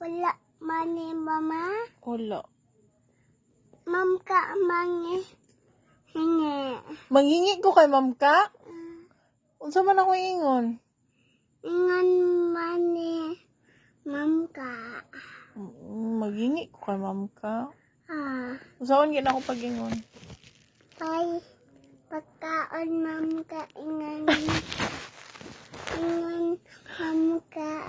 Wala mani mama. Wala. Mam ka mangi. Hingi. Manghingi ko kay ma'am ka? Unsa man ako ingon? Ingan mani. Mam ka. Maghingi ko kay ma'am ka. Unsaon gyud ako pag-ingon? Ay. Pagkaon mam ka. Ingan. Ingan mam ka.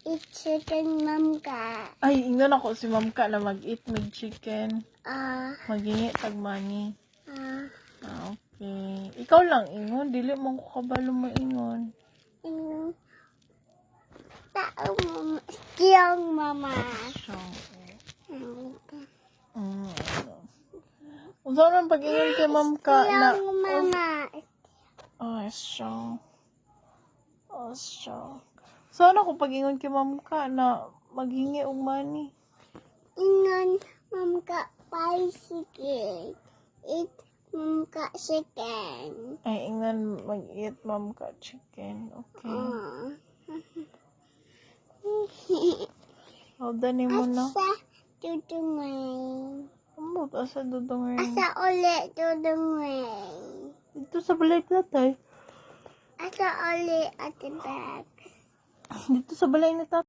Eat chicken mam ka. Ay, ingon ako si ma'am ka na mag-eat mig chicken. Maghingi tag money. Okay. Ikaw lang ingon, dili man ko kabalo maingon. Tao mama. Siyang mama. So, unsa man pag-ingon kay ma'am ka na Siyang mama. so. Sana ko pag-ingon kay ma'am ka na maghingi og money. Ingan mam ka bicycle. Eat mam ka chicken. Ay, ingon mag-eat ma'am ka chicken. Okay. Hold on mo na. Asa dudungay. Amot, asa dudong rin. Asa uli dudungay. Dito sa balay tatay. Asa uli ate bags. Dito sa balay ni tatay.